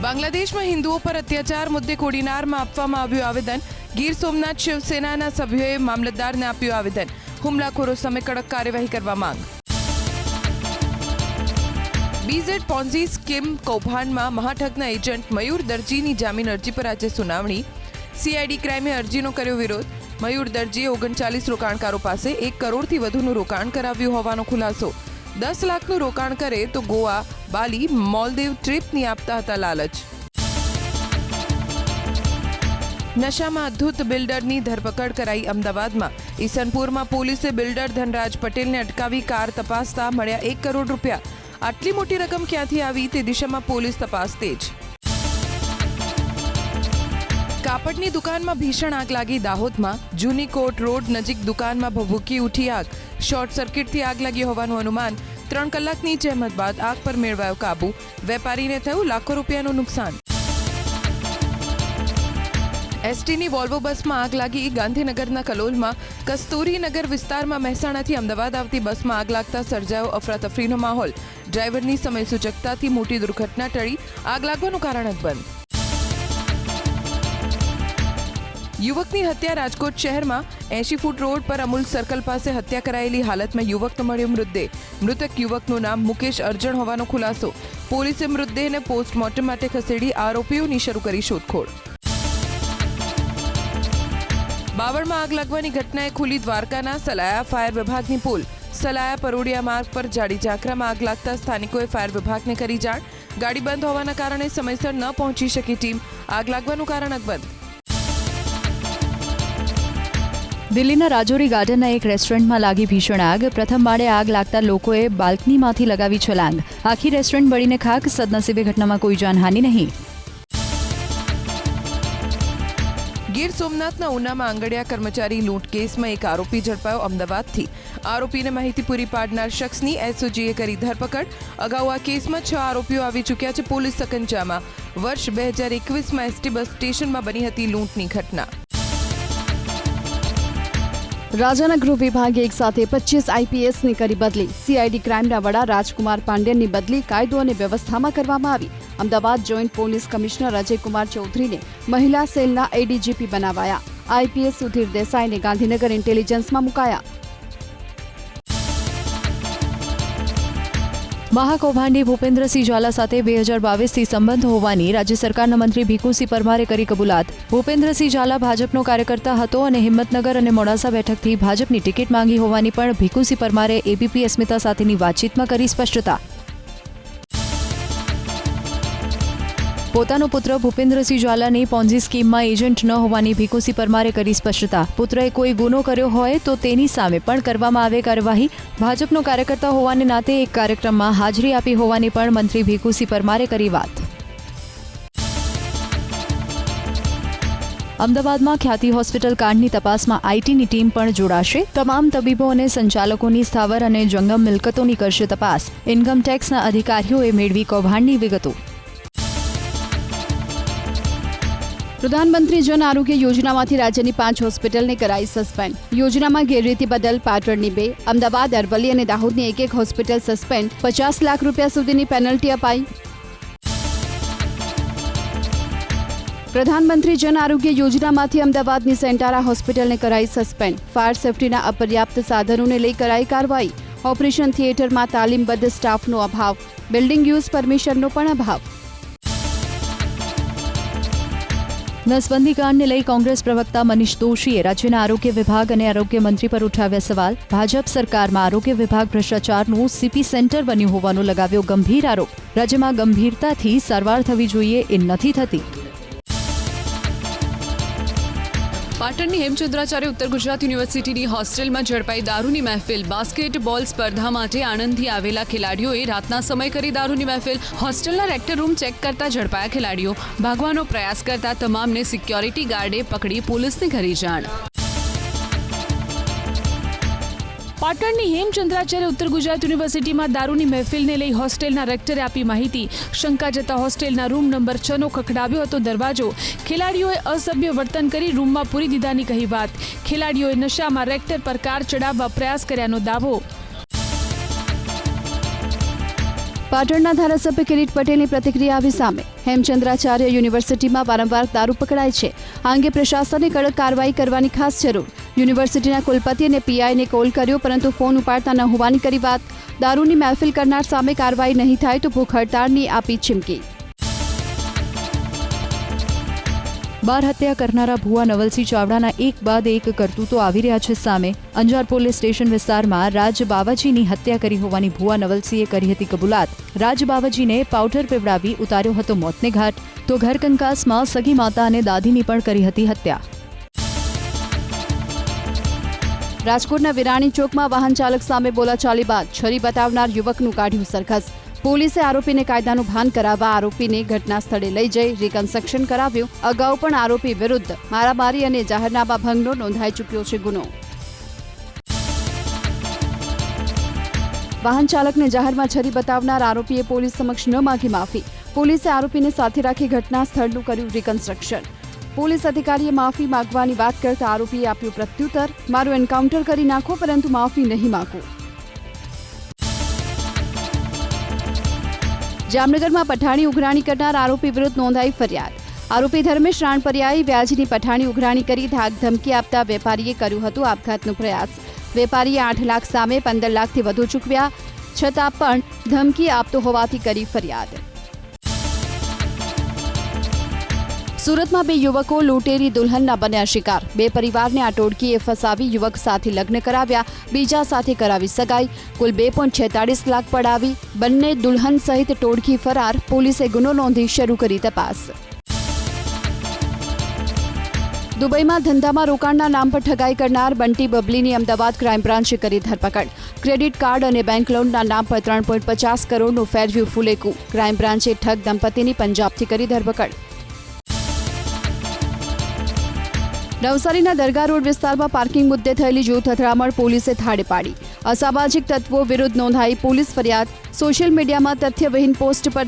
બાંગ્લાદેશમાં હિન્દુઓ પર અત્યાચાર મુદ્દે કોડીનારમાં આપવામાં આવ્યું આવેદન. ગીર સોમનાથ શિવસેનાના સભ્યોએ મામલતદારને આપ્યું આવેદન. હુમલાખોરો સામે કડક કાર્યવાહી કરવા માંગ. બીઝેડ પોન્ઝી સ્કીમ કૌભાંડમાં મહાઠગના એજન્ટ મયુર દરજીની જામીન અરજી પર આજે સુનાવણી. સીઆઈડી ક્રાઇમે અરજીનો કર્યો વિરોધ. મયુર દરજીએ 39 રોકાણકારો પાસે 1 કરોડથી વધુનું રોકાણ કરાવ્યું હોવાનો ખુલાસો. 10 લાખનું રોકાણ કરે તો ગોવા, બાલી, મોલદીવ ટ્રીપની આપતા હતા લાલચ. નશામાં અદ્ભુત બિલ્ડરની ધરપકડ કરાઈ અમદાવાદમાં. ઈસનપુરમાં પોલીસે બિલ્ડર ધનરાજ પટેલને અટકાવી કાર તપાસતા મળ્યા 1 કરોડ રૂપિયા. આટલી મોટી રકમ ક્યાંથી આવી તે દિશામાં પોલીસ તપાસ તેજ. કાપડની દુકાનમાં ભીષણ આગ લાગી દાહોદમાં. જૂની કોટ રોડ નજીક દુકાનમાં ભભૂકી ઉઠી આગ. શોર્ટ સર્કિટથી આગ લાગી હોવાનું અનુમાન. 3 કલાકની જહેમત બાદ આગ પર મેળવાયો કાબુ. વેપારીને થયું લાખો રૂપિયાનું નુકસાન. એસટીની વોલ્વો બસમાં આગ લાગી. ગાંધીનગરના કલોલમાં કસ્તુરીનગર વિસ્તારમાં મહેસાણાથી અમદાવાદ આવતી બસમાં આગ લાગતા સર્જાયો અફરાતફરીનો માહોલ. ડ્રાઈવરની સમય સૂચકતાથી મોટી દુર્ઘટના ટળી. આગ લાગવાનું કારણ અકબંધ. યુવકની હત્યા. રાજકોટ શહેરમાં 80 ફૂટ રોડ પર અમૂલ સર્કલ પાસે હત્યા કરાયેલી હાલતમાં યુવકનો મળ્યો મૃતદેહ. મૃતક યુવકનું નામ મુકેશ અર્જણ હોવાનો ખુલાસો. પોલીસે મૃતદેહને પોસ્ટમોર્ટમ માટે ખસેડી આરોપીઓની શરૂ કરી શોધખોળ. બાવળમાં આગ લાગવાની ઘટનાએ ખુલી દ્વારકાના સલાયા ફાયર વિભાગની પોલ. સલાયા પરોડિયા માર્ગ પર જાડી ઝાંખરામાં આગ લાગતા સ્થાનિકોએ ફાયર વિભાગને કરી જાણ. ગાડી બંધ હોવાના કારણે સમયસર ન પહોંચી શકી ટીમ. આગ લાગવાનું કારણ અકબંધ. દિલ્હીના રાજૌરી ગાર્ડનના એક રેસ્ટોરન્ટમાં લાગી ભીષણ આગ. પ્રથમ માળે આગ લાગતા લોકોએ બાલ્કનીમાંથી લગાવી છલાંગ. આખી રેસ્ટોરન્ટ બળીને ખાક. સદનસીબે ઘટનામાં કોઈ જાનહાનિ નહીં. ગીર સોમનાથના ઉનામાં આંગડિયા કર્મચારી લૂંટ કેસમાં એક આરોપી ઝડપાયો અમદાવાદથી. આરોપીને માહિતી પૂરી પાડનાર શખ્સની એસઓજીએ કરી ધરપકડ. અગાઉ આ કેસમાં 6 આરોપીઓ આવી ચૂક્યા છે પોલીસ સકંજામાં. વર્ષ 2021માં એસટી બસ સ્ટેશનમાં બની હતી લૂંટની ઘટના. રાજાના ગૃહ વિભાગે એક સાથે 25 આઈપીએસની કરી બદલી. સીઆઈડી ક્રાઇમના વડા રાજકુમાર પાંડ્યનની બદલી કાયદો અને વ્યવસ્થામાં કરવામાં આવી. Ahmedabad joint police commissioner Ajaykumar ચૌધરીને મહિલા સેલના એડીજીપી બનાવાયા. આઈપીએસ સુધીર દેસાઈને ગાંધીનગર ઇન્ટેલિજન્સમાં મુકાયા. મહાકૌભાંડી ભૂપેન્દ્રસિંહ ઝાલા સાથે 2022થી સંબંધ હોવાની રાજ્ય સરકારના મંત્રી ભીખુસિંહ પરમારે કરી કબૂલાત. ભૂપેન્દ્રસિંહ ઝાલા ભાજપનો કાર્યકર્તા હતો અને હિંમતનગર અને મોડાસા બેઠકથી ભાજપની ટિકિટ માંગી હોવાની પણ ભીખુસિંહ પરમારે એબીપી અસ્મિતા સાથેની વાતચીતમાં કરી સ્પષ્ટતા. પોતાનો પુત્ર ભૂપેન્દ્રસિંહ ઝાલાની પોન્ઝી સ્કીમમાં એજન્ટ ન હોવાની ભીખુસિંહ પરમારે કરી સ્પષ્ટતા. પુત્રએ કોઈ ગુનો કર્યો હોય તો તેની સામે પણ કરવામાં આવે કાર્યવાહી. ભાજપનો કાર્યકર્તા હોવાને નાતે એક કાર્યક્રમમાં હાજરી આપી હોવાની પણ મંત્રી ભીખુસિંહ પરમારે કરી વાત. અમદાવાદમાં ખ્યાતિ હોસ્પિટલ કાંડની તપાસમાં આઈટીની ટીમ પણ જોડાશે. તમામ તબીબો અને સંચાલકોની સ્થાવર અને જંગમ મિલકતોની કરશે તપાસ. ઇન્કમટેક્સના અધિકારીઓએ મેળવી કૌભાંડની વિગતો. પ્રધાનમંત્રી જન આરોગ્ય યોજનામાંથી રાજ્યની 5 હોસ્પિટલને કરાઈ સસ્પેન્ડ. યોજનામાં ગેરરીતિ બદલ પાટણની 2, અમદાવાદ, અરવલ્લી અને દાહોદની 1 હોસ્પિટલ સસ્પેન્ડ. 50 લાખ રૂપિયા સુધીની પેનલ્ટી અપાઈ. પ્રધાનમંત્રી જન આરોગ્ય યોજનામાંથી અમદાવાદની સેન્ટારા હોસ્પિટલને કરાઈ સસ્પેન્ડ. ફાયર સેફટીના અપર્યાપ્ત સાધનોને લઈ કરાઈ કાર્યવાહી. ઓપરેશન થિયેટરમાં તાલીમબદ્ધ સ્ટાફનો અભાવ. બિલ્ડિંગ યુઝ પરમિશનનો પણ અભાવ. નસબંધી કાંડને લઈ કોંગ્રેસ પ્રવક્તા મનીષ દોશીએ રાજ્યના આરોગ્ય વિભાગ અને આરોગ્ય મંત્રી પર ઉઠાવ્યા સવાલ. ભાજપ સરકારમાં આરોગ્ય વિભાગ ભ્રષ્ટાચારનું સીપી સેન્ટર બન્યું હોવાનો લગાવ્યો ગંભીર આરોપ. રાજ્યમાં ગંભીરતાથી સારવાર થવી જોઈએ એ નથી થતી. પાટણની હેમચંદ્રાચાર્ય ઉત્તર ગુજરાત યુનિવર્સિટીની હોસ્ટેલમાં ઝડપાઈ દારૂની મહેફિલ. બાસ્કેટબોલ સ્પર્ધા માટે આણંદથી આવેલા ખેલાડીઓએ રાતના સમય કરી દારૂની મહેફિલ. હોસ્ટેલના રેક્ટર રૂમ ચેક કરતા ઝડપાયા ખેલાડીઓ. ભાગવાનો પ્રયાસ કરતા તમામને સિક્યોરિટી ગાર્ડે પકડી પોલીસને કરી જાણ. પાટણની હેમચંદ્રાચાર્ય ઉત્તર ગુજરાત યુનિવર્સિટીમાં દારૂની મહેફિલને લઈ હોસ્ટેલના રેક્ટરે આપી માહિતી. શંકા જતા હોસ્ટેલના રૂમ નંબર 6નો ખખડાવ્યો હતો દરવાજો. ખેલાડીઓએ અસભ્ય વર્તન કરી રૂમમાં પૂરી દીધાની કહી વાત. ખેલાડીઓએ નશામાં રેક્ટર પર કાર ચડાવવા પ્રયાસ કર્યાનો દાવો. પાટણના ધારાસભ્ય કિરીટ પટેલની પ્રતિક્રિયા આવી સામે. હેમચંદ્રાચાર્ય યુનિવર્સિટીમાં વારંવાર દારૂ પકડાય છે. આ અંગે પ્રશાસને કડક કાર્યવાહી કરવાની ખાસ જરૂર. યુનિવર્સિટીના કુલપતિ અને પીઆઈને કોલ કર્યો પરંતુ ફોન ઉપાડતા ન હોવાની કરી વાત. દારૂની મહેફિલ કરનાર સામે કાર્યવાહી નહીં થાય તો ભૂખ હડતાળની આપી ચીમકી. બાર હત્યા કરનારા ભુવા નવલસિંહ ચાવડાના એક બાદ એક કરતૂતો આવી રહ્યા છે સામે. અંજાર પોલીસ સ્ટેશન વિસ્તારમાં રાજ બાવાજીની હત્યા કરી હોવાની ભુવા નવલસિંહે કરી હતી કબૂલાત. રાજ બાવાજીને પાવડર પીવડાવી ઉતાર્યો હતો મોતને ઘાટ, તો ઘર કંકાસમાં સગી માતા અને દાદીની પણ કરી હતી હત્યા. રાજકોટના વિરાણી ચોકમાં વાહન ચાલક સામે બોલાચાલી બાદ છરી બતાવનાર યુવકનું કાઢ્યું સરઘસ. પોલીસે આરોપીને કાયદાનું ભાન કરાવવા આરોપીને ઘટના સ્થળે લઈ જઈ રિકન્સ્ટ્રક્શન કરાવ્યું. અગાઉ પણ આરોપી વિરુદ્ધ મારામારી અને જાહેરનામા ભંગનો નોંધાઈ ચૂક્યો છે ગુનો. વાહન ચાલકને જાહેરમાં છરી બતાવનાર આરોપીએ પોલીસ સમક્ષ ન માંગી માફી. પોલીસે આરોપીને સાથે રાખી ઘટના સ્થળનું કર્યું રિકન્સ્ટ્રક્શન. પોલીસ અધિકારીએ માફી માંગવાની વાત કરતા આરોપીએ આપ્યું પ્રત્યુત્તર, મારું એન્કાઉન્ટર કરી નાખો પરંતુ માફી નહીં માંગો. જામનગરમાં પઠાણી ઉઘરાણી કરનાર આરોપી વિરુદ્ધ નોંધાઈ ફરિયાદ. આરોપી ધર્મેશ રાણપરિયાએ વ્યાજની પઠાણી ઉઘરાણી કરી ધાકધમકી આપતા વેપારીએ કર્યું હતું આપઘાતનો પ્રયાસ. વેપારીએ 8 લાખ સામે 15 લાખથી વધુ ચૂકવ્યા છતાં પણ ધમકી આપતો હોવાથી કરી ફરિયાદ. સુરતમાં 2 યુવકો લૂંટેરી દુલ્હનના બન્યા શિકાર. 2 પરિવારને આ ટોળકીએ ફસાવી યુવક સાથે લગ્ન કરાવ્યા, બીજા સાથે કરાવી સગાઈ. કુલ 2.46 લાખ પડાવી બંને દુલ્હન સહિત ટોળકી ફરાર. પોલીસે ગુનો નોંધી શરૂ કરી તપાસ. દુબઈમાં ધંધામાં રોકાણના નામ પર ઠગાઈ કરનાર બંટી બબલીની અમદાવાદ ક્રાઇમ બ્રાન્ચે કરી ધરપકડ. ક્રેડિટ કાર્ડ અને બેંક લોનના નામ પર 3.50 કરોડનું ફેરવ્યું ફુલેકું. ક્રાઇમ બ્રાન્ચે ઠગ દંપતીની પંજાબથી કરી ધરપકડ. નવસારીના દરગાહ રોડ વિસ્તારમાં પાર્કિંગ મુદ્દે થયેલી જૂથ અથડામણ પોલીસે થાળે પાડી. અસામાજિક તત્વો વિરુદ્ધ નોંધાઈ પોલીસ ફરિયાદ. સોશિયલ મીડિયામાં તથ્યવિહીન પોસ્ટ પર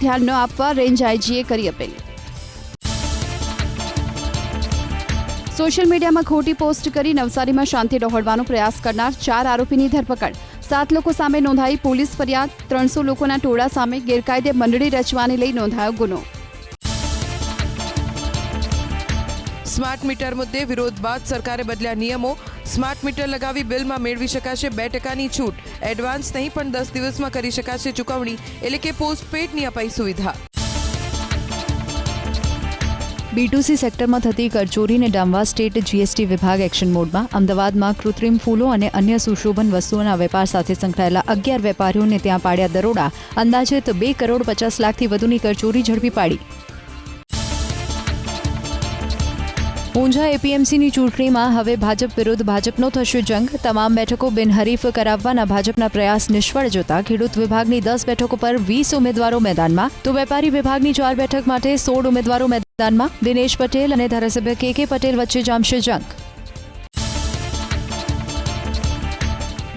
ધ્યાન આપવા રેન્જ આઈજીએ કરી અપીલ. સોશિયલ મીડિયામાં ખોટી પોસ્ટ કરી નવસારીમાં શાંતિ ડહોળવાનો પ્રયાસ કરનાર 4 આરોપીની ધરપકડ. 7 લોકો સામે નોંધાઈ પોલીસ ફરિયાદ. 300 લોકોના ટોળા સામે ગેરકાયદે મંડળી રચવાને લઈ નોંધાયો ગુનો. સ્માર્ટ મીટર મુદ્દે વિરોધ બાદ સરકારે બદલ્યા નિયમો. સ્માર્ટ મીટર લગાવી બિલમાં મેળવી શકાશે 2% છૂટ. એડવાન્સ નહીં પણ 10 દિવસમાં કરી શકાશે ચૂકવણી, એટલે કે પોસ્ટપેડની અપાઈ સુવિધા. B2C સેક્ટરમાં થતી કરચોરીને ડામવા સ્ટેટ GST વિભાગ એક્શન મોડમાં. અમદાવાદમાં કૃત્રિમ ફૂલો અને અન્ય સુશોભન વસ્તુઓના વેપાર સાથે સંકળાયેલા 11 વેપારીઓને ત્યાં પાડ્યા દરોડા. અંદાજિત 2 કરોડ 50 લાખથી વધુની કરચોરી ઝડપી પાડી. ઊંઝા APMCની ચૂંટણીમાં હવે ભાજપ વિરુદ્ધ ભાજપનો થશે જંગ. તમામ બેઠકો બિનહરીફ કરાવવાના ભાજપના પ્રયાસ નિષ્ફળ જતા ખેડૂત વિભાગની 10 બેઠકો પર 20 ઉમેદવારો મેદાનમાં, તો વેપારી વિભાગની 4 બેઠક માટે 16 ઉમેદવારો મેદાનમાં. દિનેશ પટેલ અને ધારાસભ્ય KK પટેલ વચ્ચે જામશે જંગ.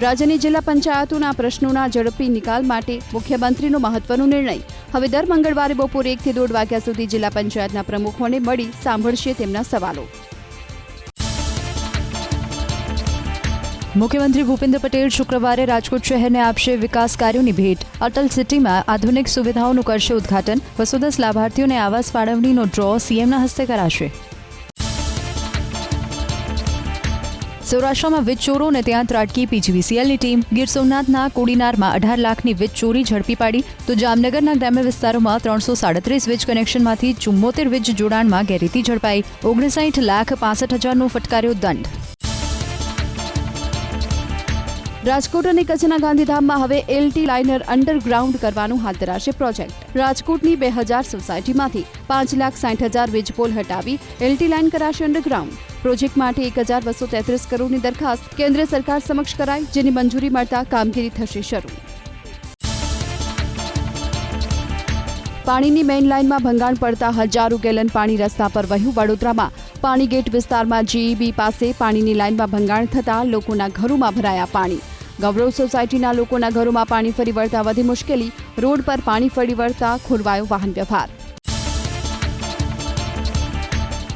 રાજ્યની જિલ્લા પંચાયતોના પ્રશ્નોના ઝડપી નિકાલ માટે મુખ્યમંત્રીનો મહત્વનો નિર્ણય. હવે દર મંગળવારે બપોરે 1 થી 1.5 વાગ્યા સુધી જિલ્લા પંચાયતના પ્રમુખોને મળી સાંભળશે તેમના સવાલો. મુખ્યમંત્રી ભૂપેન્દ્ર પટેલ શુક્રવારે રાજકોટ શહેરને આપશે વિકાસ કાર્યોની ભેટ. અટલ સિટીમાં આધુનિક સુવિધાઓનું કરશે ઉદ્ઘાટન. 210 લાભાર્થીઓને આવાસ ફાળવણીનો ડ્રો CMના હસ્તે કરાશે. સૌરાષ્ટ્રમાં વીજ ચોરોને ત્યાં ત્રાટકી PGVCLની ટીમ. ગીર સોમનાથના કોડીનારમાં 18 લાખની વીજ ચોરી ઝડપી પાડી. તો જામનગરના ગ્રામ્ય વિસ્તારોમાં 337 વીજ કનેક્શનમાંથી 74 વીજ જોડાણમાં ગેરરીતિ ઝડપાઈ. 59,65,000નો ફટકાર્યો દંડ. રાજકોટ અને કચ્છના ગાંધીધામમાં હવે LT લાઇનર અંડરગ્રાઉન્ડ કરવાનું હાથ ધરાશે પ્રોજેક્ટ. રાજકોટની 2000 સોસાયટીમાંથી 5,60,000 વીજ પોલ હટાવી LT લાઇન કરાશે અંડરગ્રાઉન્ડ. પ્રોજેક્ટ માટે 1,233 કરોડની દરખાસ્ત કેન્દ્ર સરકાર સમક્ષ કરાઈ, જેની મંજૂરી મળતા કામગીરી થશે શરૂ. પાણીની મેઇન લાઇનમાં ભંગાણ પડતા હજારો ગેલન પાણી રસ્તા પર વહ્યું. વડોદરામાં પાણીગેટ વિસ્તારમાં GEB પાસે પાણીની લાઇનમાં ભંગાણ થતાં લોકોના ઘરોમાં ભરાયા પાણી. ગૌરવ સોસાયટીના લોકોના ઘરોમાં પાણી ફરી વળતા વધી મુશ્કેલી. રોડ પર પાણી ફરી વળતા ખોરવાયો વાહન વ્યવહાર.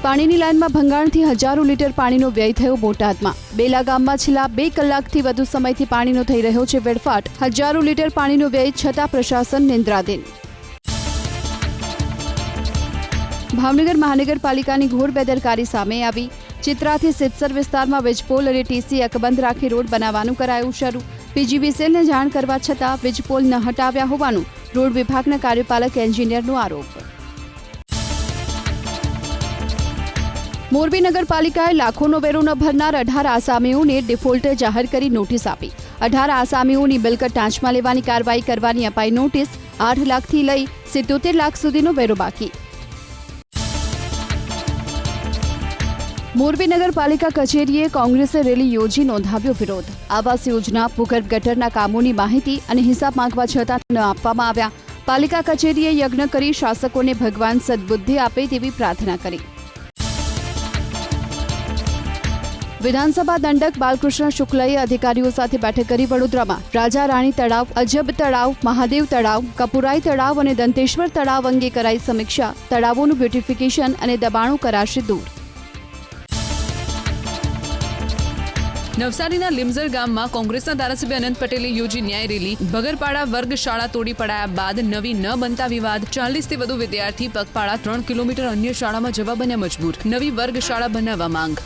પાણીની લાઇનમાં ભંગાણથી હજારો લીટર પાણીનો વ્યય થયો બોટાદમાં. બેલા ગામમાં છેલ્લા 2 કલાકથી વધુ સમયથી પાણીનો થઈ રહ્યો છે વેડફાટ. હજારો લીટર પાણીનો વ્યય છતાં પ્રશાસન નિંદ્રાધીન. ભાવનગર મહાનગરપાલિકાની ઘોર બેદરકારી સામે આવી. ચિત્રાથી સિત્સર વિસ્તારમાં વીજપોલ અને ટીસી અકબંધ રાખી રોડ બનાવવાનું કરાયું શરૂ. પીજીવીસીએલને જાણ કરવા છતાં વીજપોલ ન હટાવ્યા હોવાનું રોડ વિભાગના કાર્યપાલક એન્જિનિયરનો આરોપ. મોરબી નગરપાલિકાએ લાખોનો વેરો ન ભરનાર 18 આસામીઓને ડિફોલ્ટર જાહેર કરી નોટિસ આપી. 18 આસામીઓની મિલકત ટાંચમાં લેવાની કાર્યવાહી કરવાની અપાઈ નોટિસ. 8 લાખથી લઈ 77 લાખ સુધીનો વેરો બાકી. મોરબી નગરપાલિકા કચેરીએ કોંગ્રેસે રેલી યોજી નોંધાવ્યો વિરોધ. આવાસ યોજના, ભૂગર્ભ ગટરના કામોની માહિતી અને હિસાબ માંગવા છતાં ન આપવામાં આવ્યા. પાલિકા કચેરીએ યજ્ઞ કરી શાસકોને ભગવાન સદબુદ્ધિ આપે તેવી પ્રાર્થના કરી. વિધાનસભા દંડક બાલકૃષ્ણ શુક્લએ અધિકારીઓ સાથે બેઠક કરી વડોદરામાં રાજા રાણી તળાવ, અજબ તળાવ, મહાદેવ તળાવ, કપુરાઈ તળાવ અને દંતેશ્વર તળાવ અંગે કરાઈ સમીક્ષા. તળાવોનું બ્યુટિફિકેશન અને દબાણો કરાશે દૂર. નવસારીના લીમઝર ગામમાં કોંગ્રેસના ધારાસભ્ય અનંત પટેલે યોજી ન્યાય રેલી. બગરપાડા વર્ગશાળા તોડી પડાયા બાદ નવી ન બનતા વિવાદ. 40થી વધુ વિદ્યાર્થી પગપાળા 3 કિલોમીટર અન્ય શાળામાં જવા બન્યા મજબૂર. નવી વર્ગશાળા બનાવવા માંગ.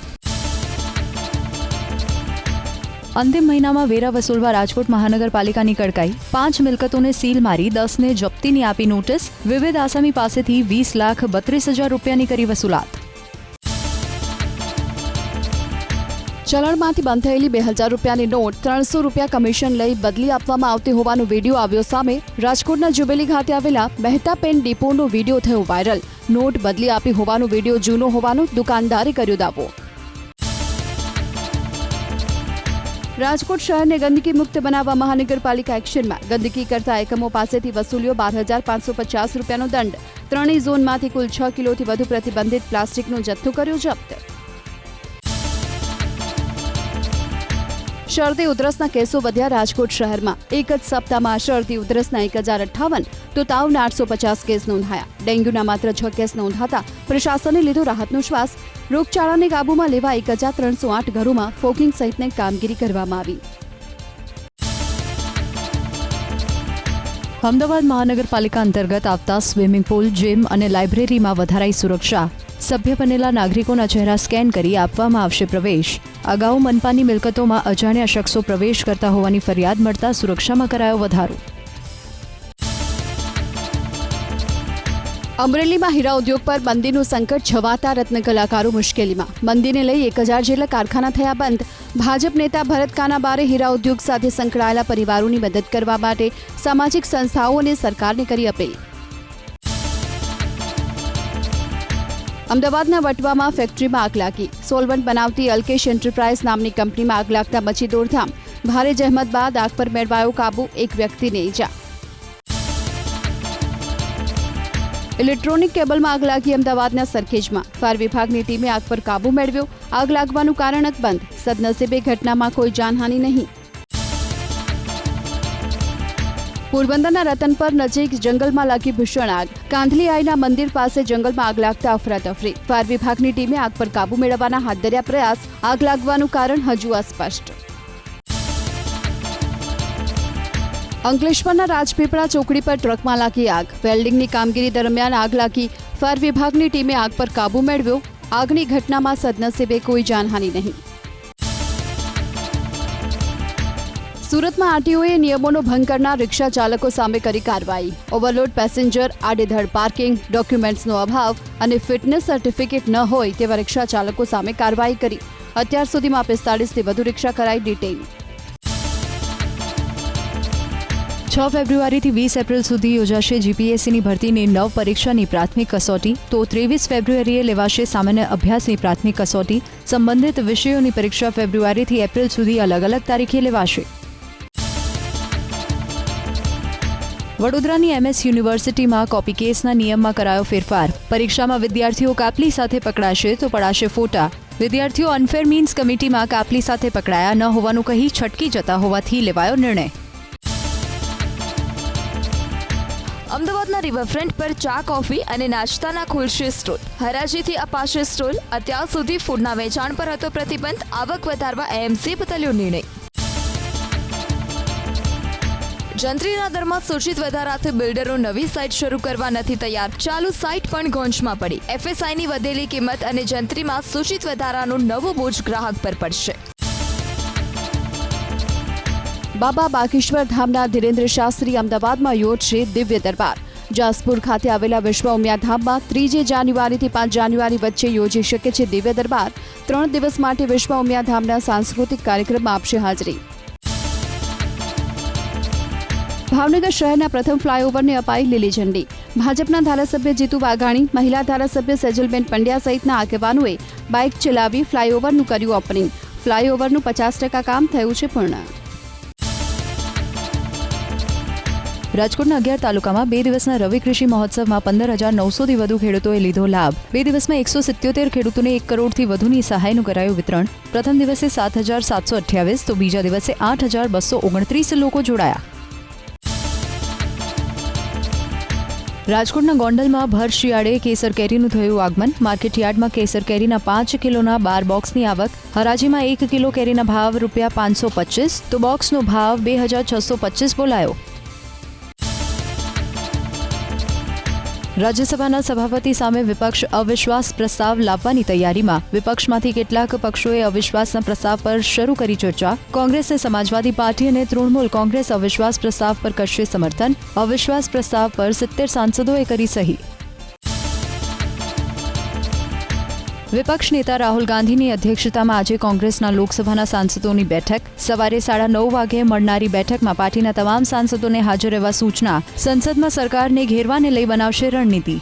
અંતિમ મહિનામાં વેરા વસૂલવા રાજકોટ મહાનગરપાલિકાની કડકાઈ. 5 મિલકતોને સીલ મારી 10ને જપ્તીની આપી નોટિસ. વિવિધ આસામી પાસેથી 20,32,000 રૂપિયાની કરી વસૂલાત. ચલણમાંથી બંધ થયેલી 2,000 રૂપિયાની નોટ 300 રૂપિયા કમિશન લઈ બદલી આપવામાં આવતી હોવાનો વિડીયો આવ્યો સામે. રાજકોટના જુબેલી ખાતે આવેલા મહેતા પેન ડિપોનો વિડીયો થયો વાયરલ. નોટ બદલી આપી હોવાનો વિડીયો જૂનો હોવાનો દુકાનદારે કર્યો દાવો. રાજકોટ શહેરને ગંદકી મુક્ત બનાવવા મહાનગરપાલિકા એક્શનમાં. ગંદકી કરતા એકમો પાસેથી વસૂલ્યો 12,550 રૂપિયાનો દંડ. ત્રણેય ઝોનમાંથી કુલ 6 કિલોથી વધુ પ્રતિબંધિત પ્લાસ્ટિકનો જથ્થો કર્યો જપ્ત. શરદી ઉધરસના કેસો વધ્યા રાજકોટ શહેરમાં. એક જ સપ્તાહમાં શરદી ઉધરસના 1,058 તો તાવના 850 કેસ નોંધાયા. ડેન્ગ્યુના માત્ર 6 કેસ નોંધાતા પ્રશાસને લીધો રાહતનો શ્વાસ. રોગચાળાને કાબૂમાં લેવા 1,308 ઘરોમાં ફોગિંગ સહિતની કામગીરી કરવામાં આવી. અમદાવાદ મહાનગરપાલિકા અંતર્ગત આવતા સ્વિમિંગ પુલ, જીમ અને લાઇબ્રેરીમાં વધારાઈ સુરક્ષા. સભ્ય બનેલા નાગરિકોના ચહેરા સ્કેન કરી આપવામાં આવશે પ્રવેશ. અગાઉ મનપાની મિલકતોમાં અજાણ્યા શખ્સો પ્રવેશ કરતા હોવાની ફરિયાદ મળતા સુરક્ષામાં કરાયો વધારો. અમરેલીમાં હીરા ઉદ્યોગ પર મંદીનું સંકટ છવાતા રત્ન કલાકારો મુશ્કેલીમાં. મંદીને લઈ 1,000 જેટલા કારખાના થયા બંધ. ભાજપ નેતા ભરત કાનાબારે હીરા ઉદ્યોગ સાથે સંકળાયેલા પરિવારોની મદદ કરવા માટે સામાજિક સંસ્થાઓ અને સરકારને કરી અપીલ. અમદાવાદના વટવામાં ફેક્ટરીમાં આગ લાગી. સોલવન્ટ બનાવતી અલ્કેશ એન્ટરપ્રાઇઝ નામની કંપનીમાં આગ લાગતા મચી દોડધામ. ભારે જહેમત બાદ આગ પર મેળવાયો કાબુ. એક વ્યક્તિને ઈજા. ઇલેક્ટ્રોનિક કેબલમાં આગ લાગી અમદાવાદના સરખેજમાં. ફાયર વિભાગની ટીમે આગ પર કાબુ મેળવ્યો. આગ લાગવાનું કારણ અકબંધ. સદનસીબે ઘટનામાં કોઈ જાનહાનિ નહીં. પોરબંદરના રતનપર નજીક જંગલમાં લાગી ભીષણ આગ. કાંધલી આઈના મંદિર પાસે જંગલમાં આગ લાગતા અફરાતફરી. ફાયર વિભાગની ટીમે આગ પર કાબુ મેળવવાના હાથ ધર્યા પ્રયાસ. આગ લાગવાનું કારણ હજુ અસ્પષ્ટ. અંકલેશ્વરના રાજપીપળા ચોકડી પર ટ્રકમાં લાગી આગ. વેલ્ડિંગની કામગીરી દરમિયાન આગ લાગી. ફાયર વિભાગની ટીમે આગ પર કાબુ મેળવ્યો. આગની ઘટનામાં સદનસીબે કોઈ જાનહાનિ નહીં. સુરતમાં આરટીઓએ નિયમોનો ભંગ કરનાર રિક્ષા ચાલકો સામે કરી કાર્યવાહી. ઓવરલોડ પેસેન્જર, આડેધડ પાર્કિંગ, ડોક્યુમેન્ટ્સનો અભાવ અને ફિટનેસ સર્ટિફિકેટ ન હોય તેવા રિક્ષા ચાલકો સામે કાર્યવાહી કરી. અત્યાર સુધીમાં 45થી વધુ રિક્ષા કરાઈ ડિટેઇન. 6 ફેબ્રુઆરીથી 20 એપ્રિલ સુધી યોજાશે જીપીએસસીની ભરતીની 9 પરીક્ષાની પ્રાથમિક કસોટી. તો 23 ફેબ્રુઆરીએ લેવાશે સામાન્ય અભ્યાસની પ્રાથમિક કસોટી. સંબંધિત વિષયોની પરીક્ષા ફેબ્રુઆરીથી એપ્રિલ સુધી અલગ અલગ તારીખે લેવાશે. વડોદરાની એમએસ યુનિવર્સિટીમાં કોપી કેસના નિયમમાં કરાયો ફેરફાર. પરીક્ષામાં વિદ્યાર્થીઓ કાપલી સાથે પકડાશે તો પડાશે ફોટા. વિદ્યાર્થીઓ અનફેર મીન્સ કમિટીમાં કાપલી સાથે પકડાયા ન હોવાનું કહી છટકી જતા હોવાથી લેવાયો નિર્ણય. અમદાવાદના રિવરફ્રન્ટ પર ચા કોફી અને નાસ્તાના ખુલશે સ્ટોલ. હરાજીથી અપાશે સ્ટોલ. અત્યાર સુધી ફૂડના વેચાણ પર હતો પ્રતિબંધ. આવક વધારવા એએમસીએ બદલ્યો નિર્ણય. જંત્રીના દરમાં સૂચિત વધારાથી બિલ્ડરો નવી સાઇટ શરૂ કરવા નથી તૈયાર. ચાલુ સાઇટ પણ ગોંચમાં પડી. એફએસઆઈની વધેલી કિંમત અને જંત્રીમાં સૂચિત વધારાનો નવો બોજ ગ્રાહક પર પડશે. બાબા બાગેશ્વર ધામના ધીરેન્દ્ર શાસ્ત્રી અમદાવાદમાં યોજશે દિવ્ય દરબાર. જાસપુર ખાતે આવેલા વિશ્વ ઉમિયા ધામમાં 3 જાન્યુઆરીથી 5 જાન્યુઆરી વચ્ચે યોજી શકે છે દિવ્ય દરબાર. 3 દિવસ માટે વિશ્વ ઉમિયા ધામના સાંસ્કૃતિક કાર્યક્રમમાં આપશે હાજરી. ભાવનગર શહેરના પ્રથમ ફ્લાયઓવરને અપાઈ લીલી ઝંડી. ભાજપના ધારાસભ્ય જીતુ વાઘાણી, મહિલા ધારાસભ્ય સેજલબેન પંડ્યા સહિતના આગેવાનોએ બાઇક ચલાવી ફ્લાયઓવરનું કર્યું ઓપનિંગ. ફ્લાયઓવરનું 50% કામ થયું છે પૂર્ણ. રાજકોટના 11 તાલુકામાં 2 દિવસના રવિ કૃષિ મહોત્સવમાં 15,900થી વધુ ખેડૂતોએ લીધો લાભ. 2 દિવસમાં 177 ખેડૂતોને 1 કરોડથી વધુની સહાયનું કરાયું વિતરણ. પ્રથમ દિવસે 7,728 તો બીજા દિવસે 8,229 લોકો જોડાયા. રાજકોટના ગોંડલમાં ભર શિયાળે કેસર કેરીનું થયું આગમન. માર્કેટયાર્ડમાં કેસર કેરીના 5 કિલોના 12 બોક્સની આવક. હરાજીમાં 1 કિલો કેરીના ભાવ ₹525 તો બોક્સનો ભાવ 2,625 બોલાયો. રાજ્યસભાના સભાપતિ સામે વિપક્ષ અવિશ્વાસ પ્રસ્તાવ લાવવાની તૈયારીમાં. વિપક્ષમાંથી કેટલાક પક્ષોએ અવિશ્વાસના પ્રસ્તાવ પર શરૂ કરી ચર્ચા. કોંગ્રેસ, સમાજવાદી પાર્ટી અને તૃણમૂલ કોંગ્રેસ અવિશ્વાસ પ્રસ્તાવ પર કરશે સમર્થન. અવિશ્વાસ પ્રસ્તાવ પર 70 સાંસદોએ કરી સહી. વિપક્ષ નેતા રાહુલ ગાંધીની અધ્યક્ષતામાં આજે કોંગ્રેસના લોકસભાના સાંસદોની બેઠક. સવારે 9:30 વાગ્યે મળનારી બેઠકમાં પાર્ટીના તમામ સાંસદોને હાજર રહેવા સૂચના. સંસદમાં સરકારને ઘેરવાને લઈ બનાવશે રણનીતિ.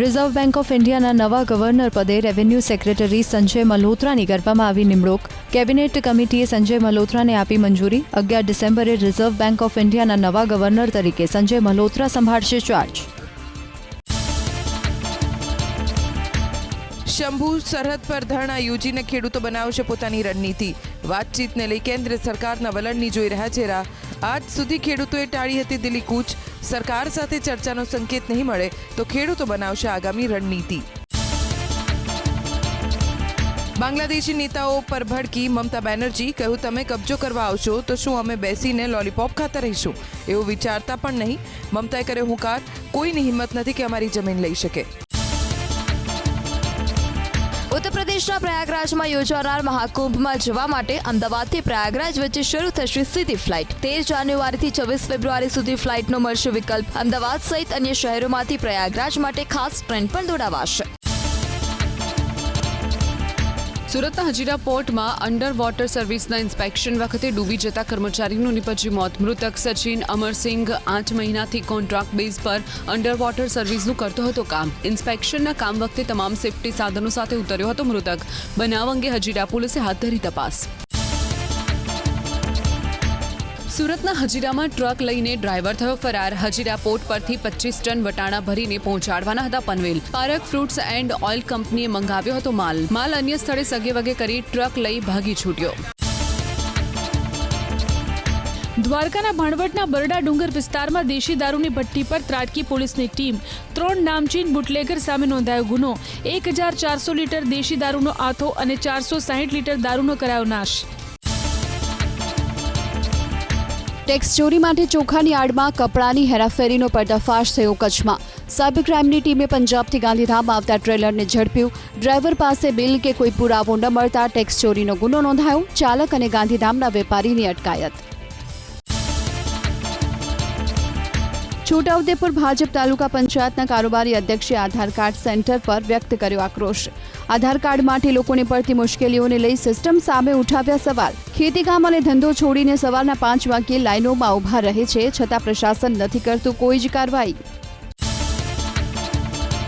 રિઝર્વ બેંક ઓફ ઇન્ડિયાના નવા ગવર્નર પદે રેવન્યુ સેક્રેટરી સંજય મલ્હોત્રાની કરવામાં આવી નિમણૂક. કેબિનેટ કમિટીએ સંજય મલ્હોત્રાને આપી મંજૂરી. 11 ડિસેમ્બરે રિઝર્વ બેંક ઓફ ઇન્ડિયાના નવા ગવર્નર તરીકે સંજય મલ્હોત્રા સંભાળશે ચાર્જ. શંભુ સરહદ પર ધરણા યોજીને ખેડૂતો બનાવશે પોતાની રણનીતિ. વાતચીતને લઈ કેન્દ્ર સરકારના વલણની જોઈ રહ્યા છે રાહ. આજ સુધી ખેડૂતોએ ટાળી હતી દિલ્હી કૂચ. સરકાર સાથે ચર્ચાનો સંકેત નહીં મળે તો ખેડૂતો બનાવશે આગામી રણનીતિ. બાંગ્લાદેશી નેતાઓ પર ભડકી મમતા બેનર્જી. કહ્યું, તમે કબજો કરવા આવશો તો શું અમે બેસીને લોલીપોપ ખાતા રહીશું? એવું વિચારતા પણ નહીં. મમતાએ કર્યો હુંકાર, કોઈની હિંમત નથી કે અમારી જમીન લઈ શકે. ઉત્તર પ્રદેશના પ્રયાગરાજમાં યોજાનાર મહાકુંભમાં જવા માટે અમદાવાદથી પ્રયાગરાજ વચ્ચે શરૂ થશે સીધી ફ્લાઇટ. 13 જાન્યુઆરીથી 24 ફેબ્રુઆરી સુધી ફ્લાઇટનો મળશે વિકલ્પ. અમદાવાદ સહિત અન્ય શહેરોમાંથી પ્રયાગરાજ માટે ખાસ ટ્રેન પણ દોડાવાશે. સુરતના હજીરા પોર્ટમાં અંડર વોટર સર્વિસના ઇન્સ્પેક્શન વખતે ડૂબી જતા કર્મચારીનું નિપજ્યું મોત. મૃતક સચિન અમરસિંઘ 8 મહિનાથી કોન્ટ્રાક્ટ બેઝ પર અંડર વોટર સર્વિસનું કરતો હતો કામ. ઇન્સ્પેક્શનના કામ વખતે તમામ સેફટી સાધનો સાથે ઉતર્યો હતો મૃતક. બનાવ અંગે હજીરા પોલીસે હાથ ધરી તપાસ. સુરતના હજીરામાં ટ્રક લઈને ડ્રાઈવર થયો ફરાર. હજીરા પોર્ટ પરથી 25 ટન વટાણા ભરીને પહોંચાડવાના હતા પનવેલ. પારક ફ્રૂટ્સ એન્ડ ઓઇલ કંપનીએ મંગાવ્યો હતો માલ અન્ય સ્થળે સગેવગે કરી ટ્રક લઈ ભાગી છૂટ્યો. દ્વારકાના ભાણવડના બરડા ડુંગર વિસ્તારમાં દેશી દારૂની ભઠ્ઠી પર ત્રાટકી પોલીસની ટીમ. 3 નામચીન બુટલેગર સામે નોંધાયો ગુનો. 1,400 લીટર દેશી દારૂનો આથો અને 460 લીટર દારૂનો કરાયો નાશ. ટેક્સ ચોરી માટે ચોખાની આડમાં કપડાની હેરાફેરીનો પર્દાફાશ થયો કચ્છમાં. સાયબર ક્રાઇમની ટીમે પંજાબથી ગાંધીધામ આવતા ટ્રેલરને ઝડપ્યું. ડ્રાઈવર પાસે બિલ કે કોઈ પુરાવો ન મળતા ટેક્સ ચોરીનો ગુનો નોંધાયો. ચાલક અને ગાંધીધામના વેપારીની અટકાયત. છોટાઉદેપુર ભાજપ તાલુકા પંચાયતના કારોબારી અધ્યક્ષે આધાર કાર્ડ સેન્ટર પર વ્યક્ત કર્યો આક્રોશ. આધાર કાર્ડ માટે લોકોને પડતી મુશ્કેલીઓને લઈ સિસ્ટમ સામે ઉઠાવ્યા સવાલ. ખેતીકામ અને ધંધો છોડીને સવારના 5 વાગ્યે લાઇનોમાં ઊભા રહે છે, છતાં પ્રશાસન નથી કરતું કોઈ જ કાર્યવાહી.